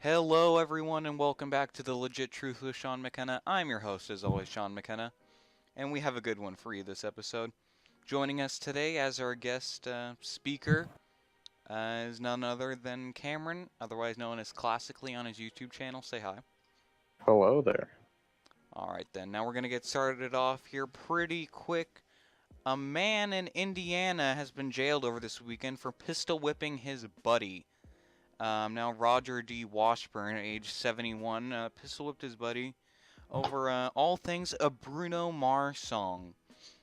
Hello, everyone, and welcome back to the Legit Truth with Sean McKenna. I'm your host, as always, Sean McKenna, and we have a good one for you this episode. Joining us today as our guest speaker is none other than Cameron, otherwise known as Classically on his YouTube channel. Say hi. Hello there. Alright, then. Now we're going to get started off here pretty quick. A man in Indiana has been jailed over this weekend for pistol whipping his buddy. Now, Roger D. Washburn, age 71, pistol whipped his buddy over all things a Bruno Mars song.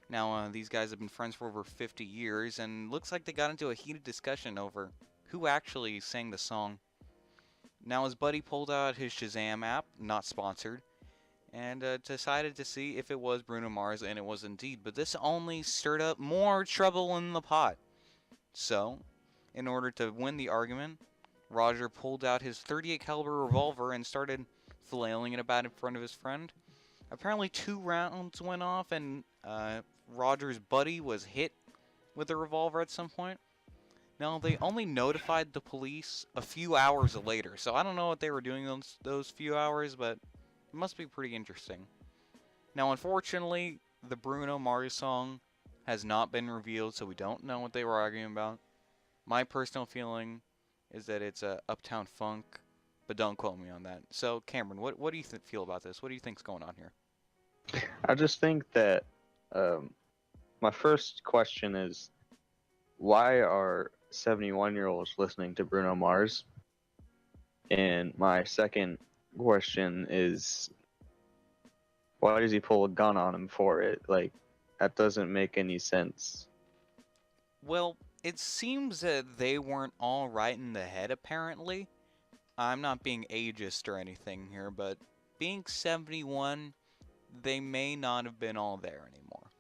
Now, these guys have been friends for over 50 years, and looks like they got into a heated discussion over who actually sang the song. Now, his buddy pulled out his Shazam app, not sponsored, and decided to see if it was Bruno Mars, and it was indeed. But this only stirred up more trouble in the pot. So, in order to win the argument, Roger pulled out his .38 caliber revolver and started flailing it about in front of his friend. Apparently 2 rounds went off and Roger's buddy was hit with the revolver at some point. Now, they only notified the police a few hours later, so I don't know what they were doing those few hours, but it must be pretty interesting. Now, unfortunately, the Bruno Mars song has not been revealed, so we don't know what they were arguing about. My personal feeling is that it's Uptown Funk, but don't quote me on that. So, Cameron, what do you feel about this? What do you think's going on here? I just think that my first question is why are 71-year-olds listening to Bruno Mars? And my second question is why does he pull a gun on him for it? Like, that doesn't make any sense. Well, it seems that they weren't all right in the head, apparently. I'm not being ageist or anything here, but being 71, they may not have been all there anymore.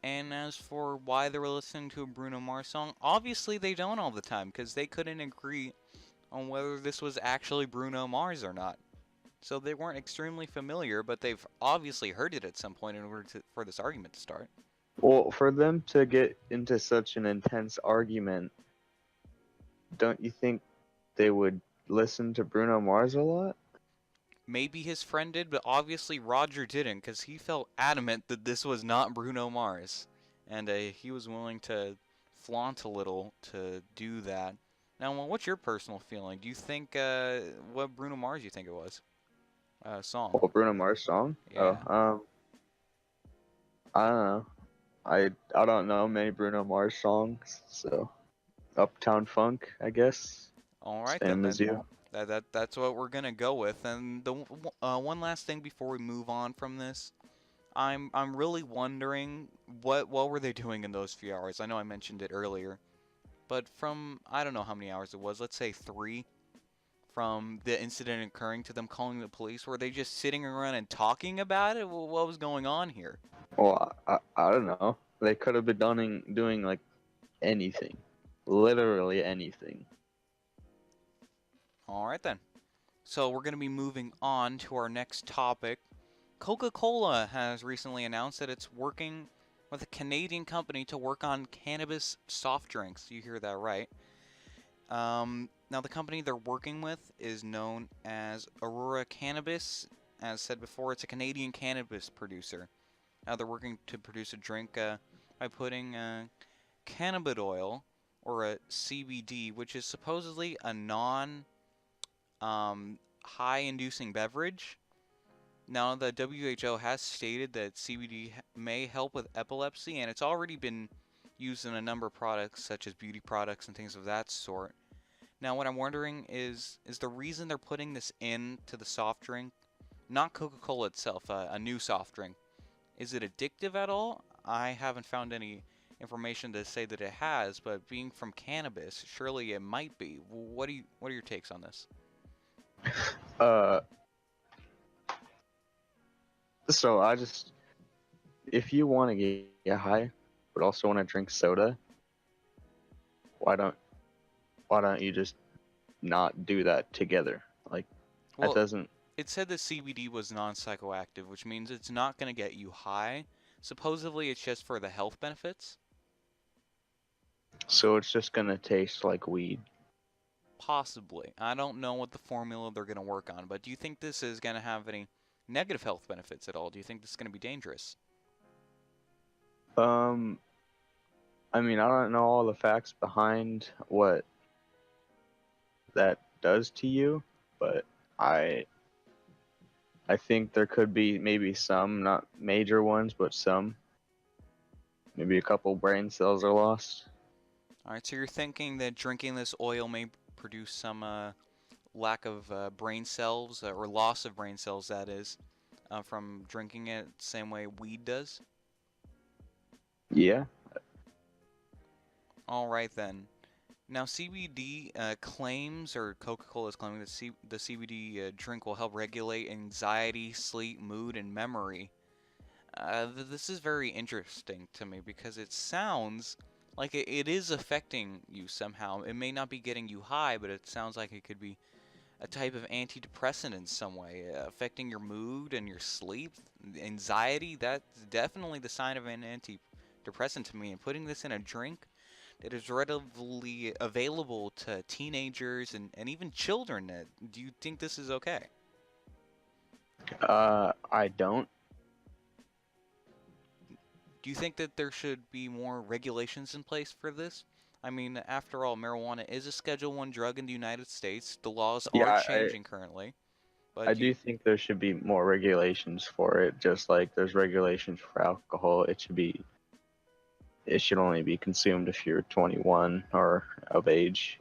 And as for why they were listening to a Bruno Mars song, obviously they don't all the time, because they couldn't agree on whether this was actually Bruno Mars or not. So they weren't extremely familiar, but they've obviously heard it at some point in order for this argument to start. Well, for them to get into such an intense argument, don't you think they would listen to Bruno Mars a lot? Maybe his friend did, but obviously Roger didn't, because he felt adamant that this was not Bruno Mars. And he was willing to flaunt a little to do that. Now, what's your personal feeling? Do you think, what Bruno Mars you think it was? Song. Oh, Bruno Mars song? Yeah. I don't know. I don't know many Bruno Mars songs, so Uptown Funk, I guess. Alright then, Same as you. that's what we're gonna go with. And the one last thing before we move on from this, I'm really wondering what were they doing in those few hours? I know I mentioned it earlier, but from I don't know how many hours it was. Let's say 3 from the incident occurring to them calling the police. Were they just sitting around and talking about it? What was going on here? Well, I don't know. They could have been doing like anything, literally anything. All right then. So we're gonna be moving on to our next topic. Coca-Cola has recently announced that it's working with a Canadian company to work on cannabis soft drinks. You hear that right. Now, the company they're working with is known as Aurora Cannabis. As said before, it's a Canadian cannabis producer. Now, they're working to produce a drink by putting cannabidiol, or a CBD, which is supposedly a non high inducing beverage. Now, the WHO has stated that CBD may help with epilepsy, and it's already been used in a number of products, such as beauty products and things of that sort. Now, what I'm wondering is the reason they're putting this into the soft drink, not Coca-Cola itself, a new soft drink, is it addictive at all? I haven't found any information to say that it has, but being from cannabis, surely it might be. What are your takes on this? Uh, so if you want to get high, but also want to drink soda, why don't you just not do that together? Like, that Well, doesn't. it said that CBD was non-psychoactive, which means it's not going to get you high. Supposedly, it's just for the health benefits. So it's just gonna taste like weed. Possibly. I don't know what the formula they're going to work on, but do you think this is going to have any negative health benefits at all? Do you think this is going to be dangerous? Um, I mean, I don't know all the facts behind what that does to you, but I I think there could be maybe some, not major ones, but some. Maybe a couple brain cells are lost. All right, so you're thinking that drinking this oil may produce some lack of brain cells or loss of brain cells, that is, from drinking it the same way weed does? Yeah. All right, then. Now, CBD claims, or Coca-Cola is claiming that the CBD drink will help regulate anxiety, sleep, mood, and memory. This is very interesting to me because it sounds like it is affecting you somehow. It may not be getting you high, but it sounds like it could be a type of antidepressant in some way, affecting your mood and your sleep, anxiety. That's definitely the sign of an antidepressant to me. And putting this in a drink that is readily available to teenagers and even children, do you think this is okay? I don't. Do you think that there should be more regulations in place for this? I mean, after all, marijuana is a Schedule 1 drug in the United States. The laws are Yeah, changing currently, I but do think there should be more regulations for it, just like there's regulations for alcohol. It should only be consumed if you're 21 or of age.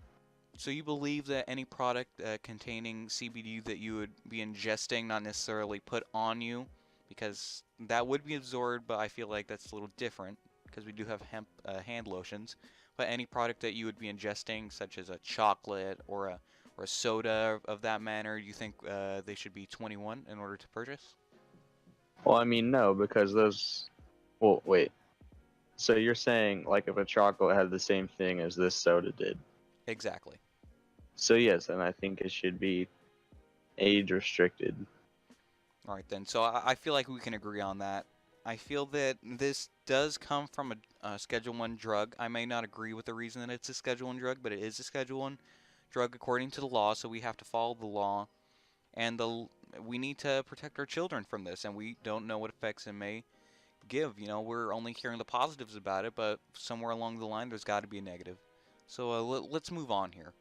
so you believe that any product containing CBD that you would be ingesting, not necessarily put on you, because that would be absorbed, but I feel like that's a little different because we do have hemp hand lotions. But any product that you would be ingesting, such as a chocolate or a soda of that manner, you think they should be 21 in order to purchase? Well, I mean, no, because those. Well, wait. So you're saying like if a chocolate had the same thing as this soda did? Exactly. So yes, and I think it should be age restricted. All right then. So I feel like we can agree on that. I feel that this does come from a Schedule 1 drug. I may not agree with the reason that it's a Schedule 1 drug, but it is a Schedule 1 drug according to the law, so we have to follow the law. And we need to protect our children from this, and we don't know what effects it may give. You know, we're only hearing the positives about it, but somewhere along the line, there's got to be a negative. So let's move on here.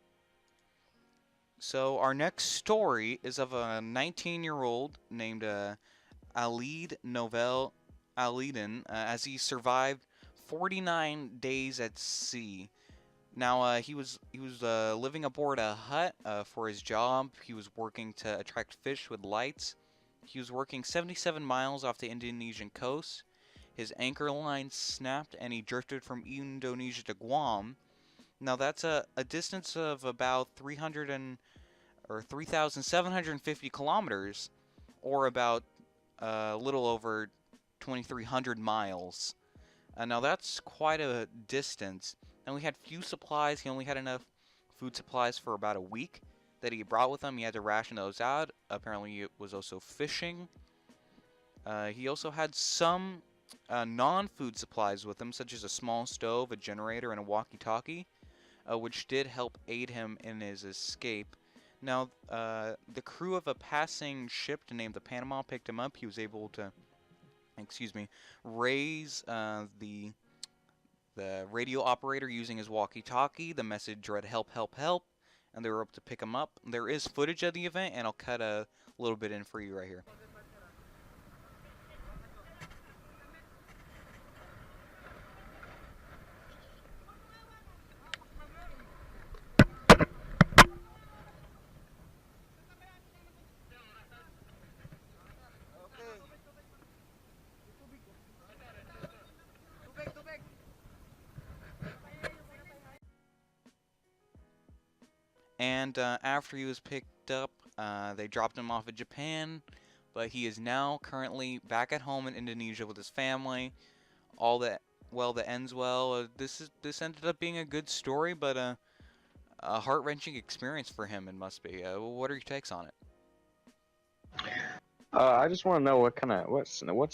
So our next story is of a 19-year-old named Alid Novel Aliden as he survived 49 days at sea. Now he was living aboard a hut for his job. He was working to attract fish with lights. He was working 77 miles off the Indonesian coast. His anchor line snapped and he drifted from Indonesia to Guam. Now that's a distance of about 3,750 kilometers, or about a little over 2,300 miles. Now that's quite a distance. And we had few supplies. He only had enough food supplies for about a week that he brought with him. He had to ration those out. Apparently, it was also fishing. He also had some non-food supplies with him, such as a small stove, a generator, and a walkie-talkie, which did help aid him in his escape. Now, the crew of a passing ship named the Panama picked him up. He was able to, raise the radio operator using his walkie-talkie. The message read "Help! Help! Help!" and they were able to pick him up. There is footage of the event, and I'll cut a little bit in for you right here. And after he was picked up, they dropped him off at Japan, but he is now currently back at home in Indonesia with his family. All that that ends well. This ended up being a good story, but a heart-wrenching experience for him. It must be. What are your takes on it? I just want to know what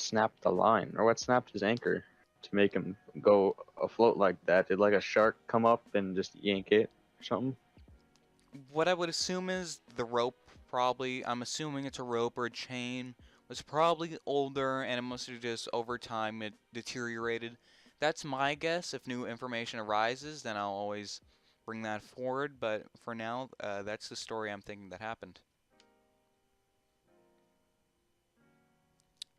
snapped the line or what snapped his anchor to make him go afloat like that. Did like a shark come up and just yank it or something? What I would assume is the rope, probably. I'm assuming it's a rope or a chain. Was probably older, and it must have just over time it deteriorated. That's my guess. If new information arises, then I'll always bring that forward. But for now, that's the story I'm thinking that happened.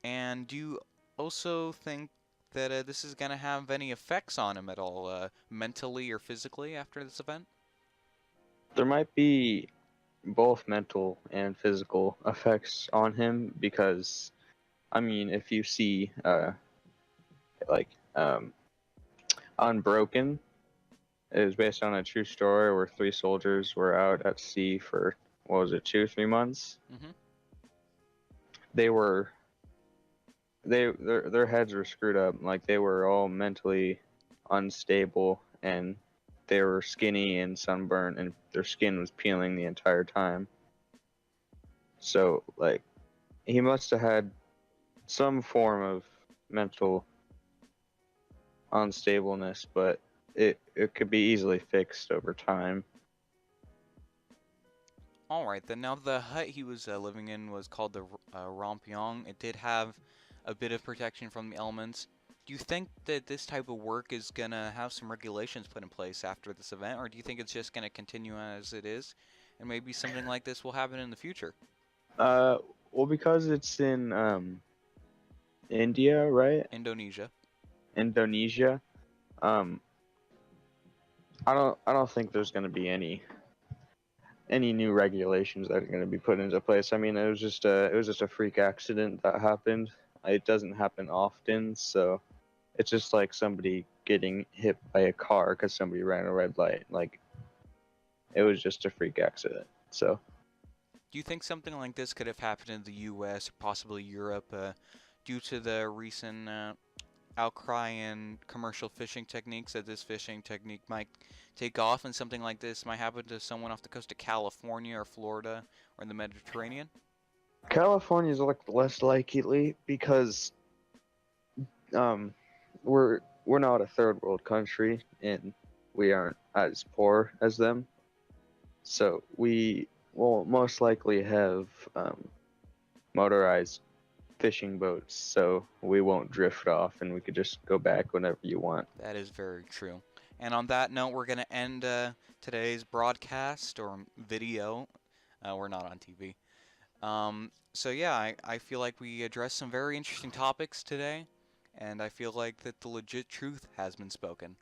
And do you also think that this is gonna have any effects on him at all, mentally or physically after this event? There might be both mental and physical effects on him because, I mean, if you see, like, Unbroken, it was based on a true story where three soldiers were out at sea for, what was it, 2 or 3 months? Mm-hmm. They were their heads were screwed up, like they were all mentally unstable, and they were skinny and sunburnt, and their skin was peeling the entire time. So like he must have had some form of mental unstableness, but it could be easily fixed over time. All right, then. Now the hut he was living in was called the Rompyong. It did have a bit of protection from the elements. Do you think that this type of work is gonna have some regulations put in place after this event, or do you think it's just gonna continue as it is, and maybe something like this will happen in the future? Uh, well, because it's in India, right? Indonesia. Indonesia. Um, I don't think there's going to be any new regulations that are going to be put into place. I mean, it was just a freak accident that happened. It doesn't happen often, so it's just like somebody getting hit by a car because somebody ran a red light. Like it was just a freak accident. So Do you think something like this could have happened in the U.S. or possibly Europe due to the recent outcry in commercial fishing techniques that this fishing technique might take off and something like this might happen to someone off the coast of California or Florida or in the Mediterranean? California is like less likely because um we're not a third world country and we aren't as poor as them. So we will most likely have motorized fishing boats, so we won't drift off and we could just go back whenever you want. That is very true. And on that note, we're going to end today's broadcast or video. We're not on TV. So yeah, I feel like we addressed some very interesting topics today, and I feel like that the legit truth has been spoken.